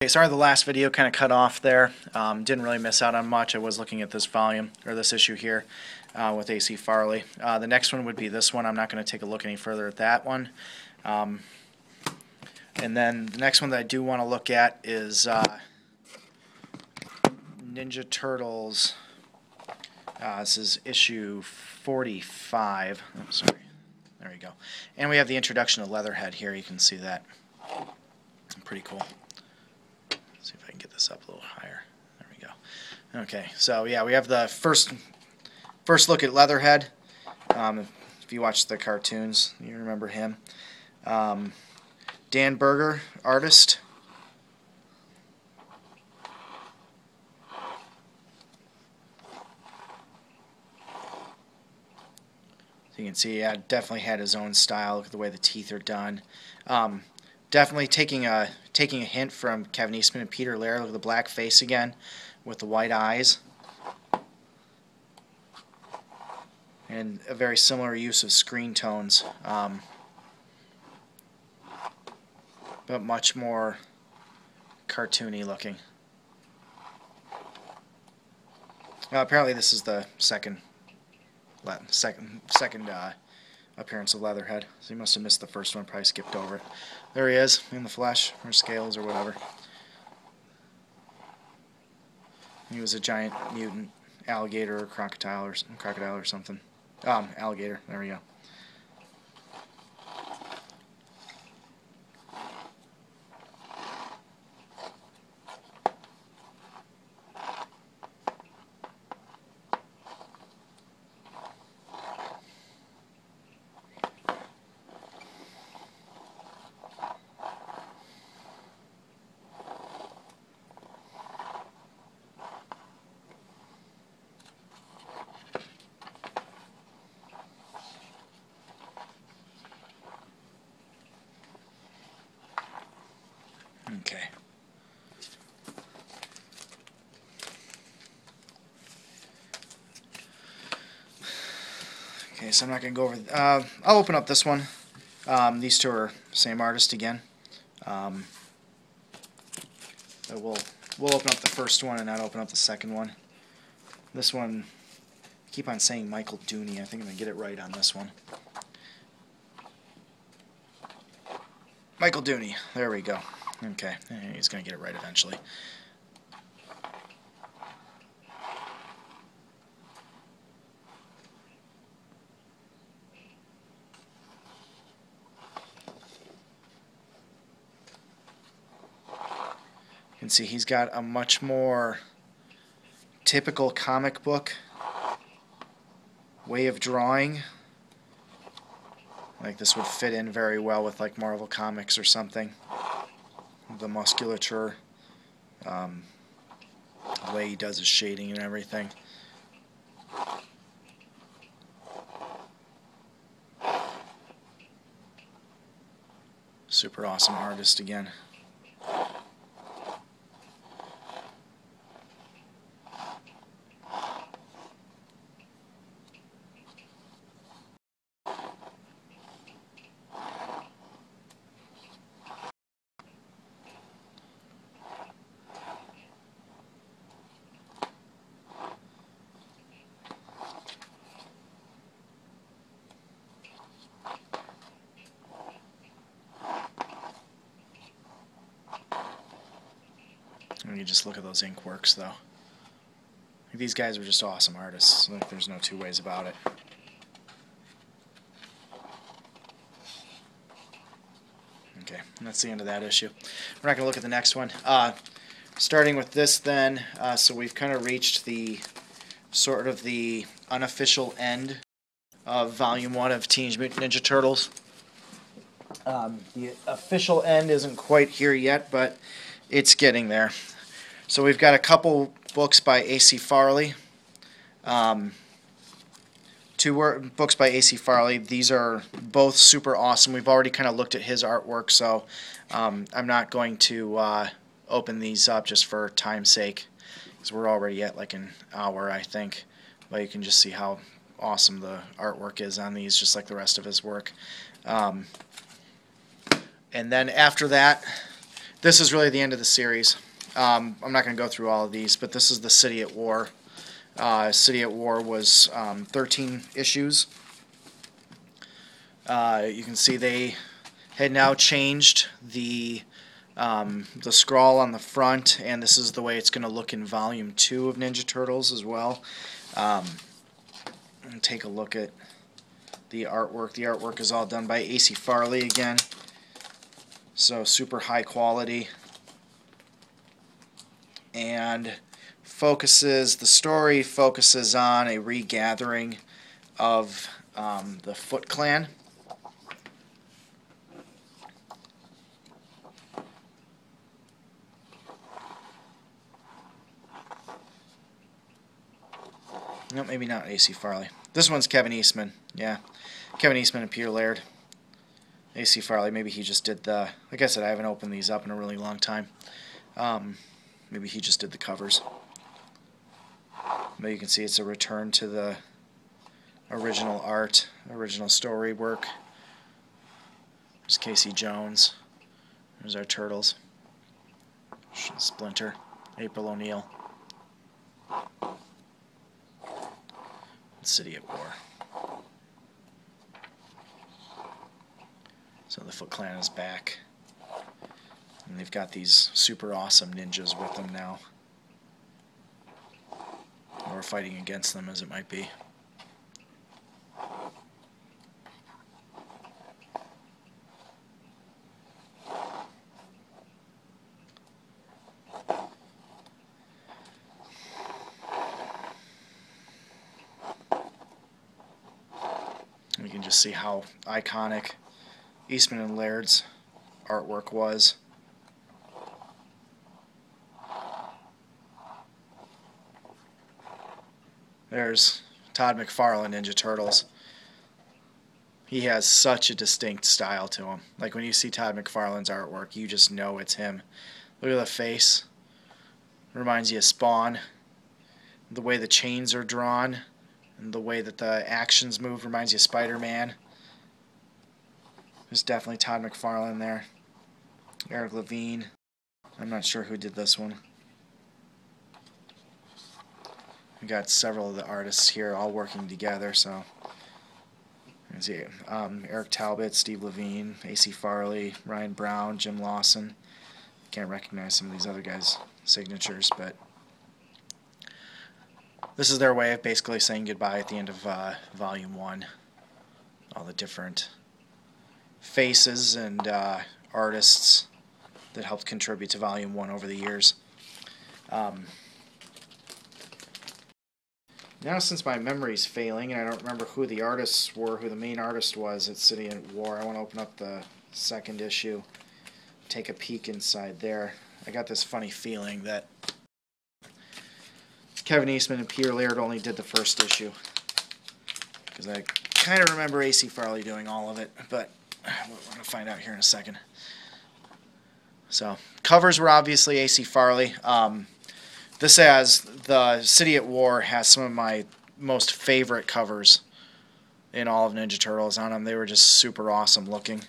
Okay, sorry the last video kind of cut off there. Didn't really miss out on much. I was looking at this volume, or this issue here, with A.C. Farley. The next one would be this one. I'm not going to take a look any further at that one. And then the next one that I do want to look at is Ninja Turtles. This is issue 45. Oh, sorry. There we go. And we have the introduction of Leatherhead here. You can see that. Pretty cool. Let's see if I can get this up a little higher. There we go. Okay, so yeah, we have the first look at Leatherhead. If you watch the cartoons, you remember him. Dan Berger, artist. So you can see, yeah, definitely had his own style. Look at the way the teeth are done. Definitely taking a hint from Kevin Eastman and Peter Laird. Look at the black face again, with the white eyes, and a very similar use of screen tones, but much more cartoony looking. Apparently, this is the second appearance of Leatherhead. So he must have missed the first one, probably skipped over it. There he is, in the flesh, or scales, or whatever. He was a giant mutant alligator or crocodile or something. Alligator, there we go. Okay. Okay, so I'm not going to go over... I'll open up this one. These two are same artist again. But we'll open up the first one and not open up the second one. This one, I keep on saying Michael Dooney. I think I'm going to get it right on this one. Michael Dooney. There we go. Okay, he's going to get it right eventually. You can see he's got a much more typical comic book way of drawing. Like this would fit in very well with like Marvel Comics or something. The musculature, the way he does his shading and everything. Super awesome artist again. And you just look at those ink works, though. These guys are just awesome artists. Like, there's no two ways about it. Okay, and that's the end of that issue. We're not going to look at the next one. Starting with this, then, so we've kind of reached the sort of the unofficial end of Volume 1 of Teenage Mutant Ninja Turtles. The official end isn't quite here yet, but it's getting there. So we've got a couple books by A.C. Farley. Two books by A.C. Farley. These are both super awesome. We've already kind of looked at his artwork, so I'm not going to open these up just for time's sake, because we're already at like an hour, I think. But you can just see how awesome the artwork is on these, just like the rest of his work. And then after that, this is really the end of the series. I'm not going to go through all of these, but this is the City at War. City at War was 13 issues. You can see they had now changed the scrawl on the front, and this is the way it's going to look in Volume 2 of Ninja Turtles as well. And take a look at the artwork. The artwork is all done by A.C. Farley again, so super high quality, and the story focuses on a regathering of the Foot Clan. No, maybe not A.C. Farley. This one's Kevin Eastman. Yeah, Kevin Eastman and Peter Laird. A.C. Farley, maybe he just did the... Like I said, I haven't opened these up in a really long time. Maybe he just did the covers. But you can see it's a return to the original art, original story work. There's Casey Jones. There's our Turtles. Splinter. April O'Neil. City at War. So the Foot Clan is back, and they've got these super awesome ninjas with them now, or fighting against them, as it might be. You can just see how iconic Eastman and Laird's artwork was. There's Todd McFarlane, Ninja Turtles. He has such a distinct style to him. Like when you see Todd McFarlane's artwork, you just know it's him. Look at the face. Reminds you of Spawn. The way the chains are drawn and the way that the actions move reminds you of Spider-Man. There's definitely Todd McFarlane there. Eric Levine. I'm not sure who did this one. We got several of the artists here all working together, so you can see Eric Talbot, Steve Levine, A.C. Farley, Ryan Brown, Jim Lawson. Can't recognize some of these other guys' signatures, but this is their way of basically saying goodbye at the end of Volume 1. All the different faces and artists that helped contribute to Volume 1 over the years. Now, since my memory's failing and I don't remember who the artists were, who the main artist was at City at War, I want to open up the second issue, take a peek inside there. I got this funny feeling that Kevin Eastman and Peter Laird only did the first issue, because I kind of remember A.C. Farley doing all of it, but we're going to find out here in a second. So, covers were obviously A.C. Farley. This has, the City at War has some of my most favorite covers in all of Ninja Turtles on them. They were just super awesome looking.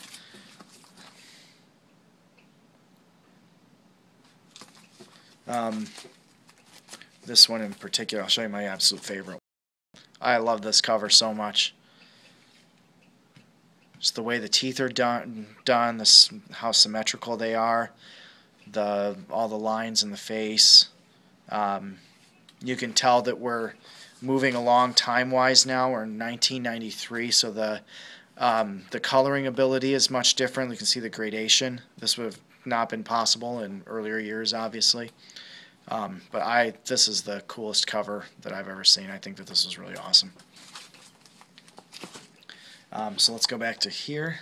This one in particular, I'll show you my absolute favorite. I love this cover so much. Just the way the teeth are done, how symmetrical they are, all the lines in the face. You can tell that we're moving along time-wise now. We're in 1993, so the coloring ability is much different. You can see the gradation. This would have not been possible in earlier years, obviously. But this is the coolest cover that I've ever seen. I think that this is really awesome. So let's go back to here.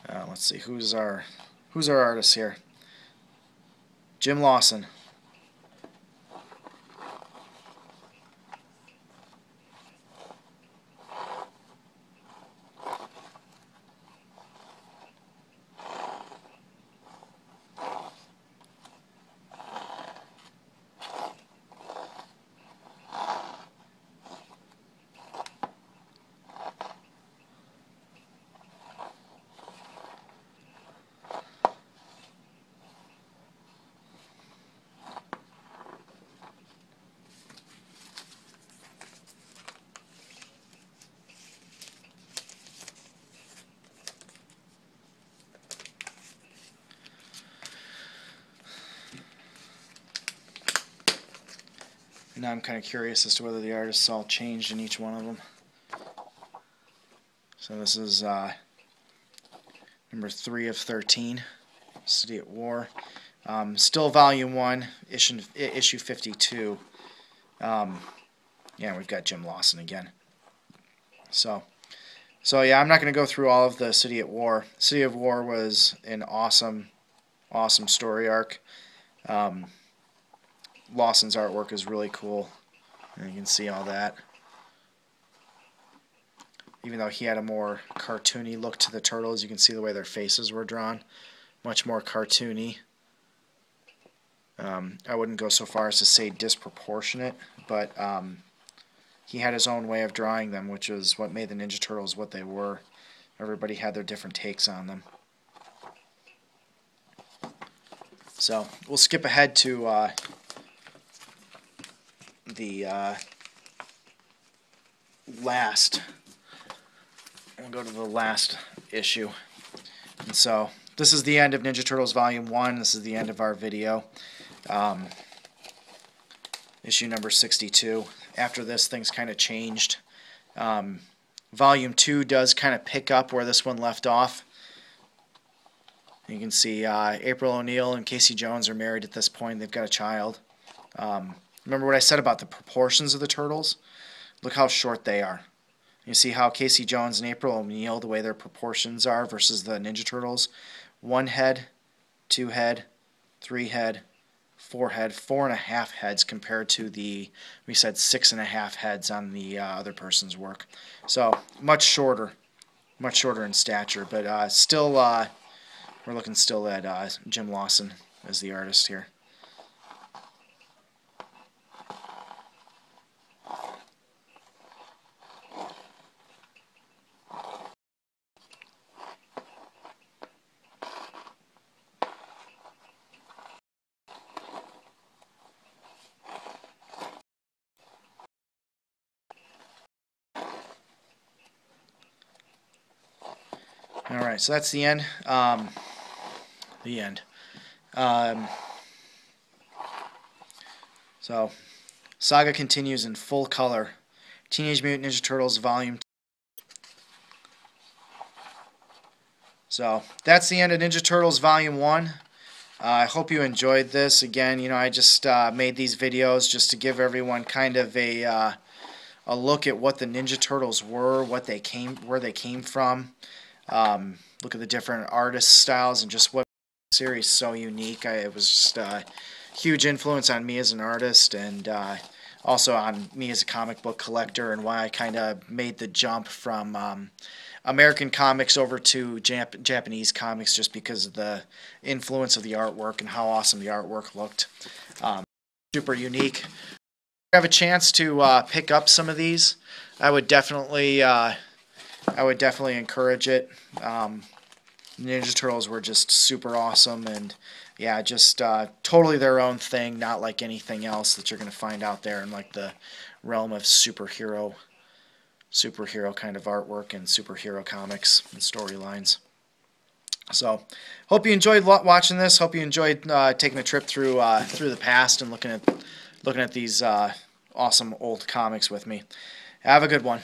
Let's see, who's our artist here? Jim Lawson. And now I'm kind of curious as to whether the artists all changed in each one of them. So this is number 3 of 13, City at War. Still Volume 1, issue 52. Yeah, we've got Jim Lawson again. So yeah, I'm not going to go through all of the City at War. City of War was an awesome story arc. Lawson's artwork is really cool, and you can see all that. Even though he had a more cartoony look to the turtles, you can see the way their faces were drawn. Much more cartoony. I wouldn't go so far as to say disproportionate, but he had his own way of drawing them, which is what made the Ninja Turtles what they were. Everybody had their different takes on them. So we'll skip ahead to the last. We'll go to the last issue. And so this is the end of Ninja Turtles Volume 1. This is the end of our video. Issue number 62. After this, things kind of changed. Volume 2 does kind of pick up where this one left off. You can see April O'Neil and Casey Jones are married at this point. They've got a child. Remember what I said about the proportions of the turtles? Look how short they are. You see how Casey Jones and April O'Neil, the way their proportions are versus the Ninja Turtles. 1 head, 2 head, 3 head, 4 head, 4.5 heads compared to the, we said 6.5 heads on the other person's work. So much shorter in stature, but still, we're looking still at Jim Lawson as the artist here. Alright, so that's the end. The end. So, saga continues in full color. Teenage Mutant Ninja Turtles Volume 2. So, that's the end of Ninja Turtles Volume 1. I hope you enjoyed this. Again, you know, I just made these videos just to give everyone kind of a look at what the Ninja Turtles were, where they came from. Look at the different artist styles and just what the series is so unique. It was just a huge influence on me as an artist, and also on me as a comic book collector, and why I kind of made the jump from American comics over to Japanese comics, just because of the influence of the artwork and how awesome the artwork looked. Super unique. If you have a chance to pick up some of these, I would definitely encourage it. Ninja Turtles were just super awesome, and yeah, just totally their own thing, not like anything else that you're going to find out there in like the realm of superhero kind of artwork and superhero comics and storylines. So, hope you enjoyed watching this. Hope you enjoyed taking a trip through the past and looking at these awesome old comics with me. Have a good one.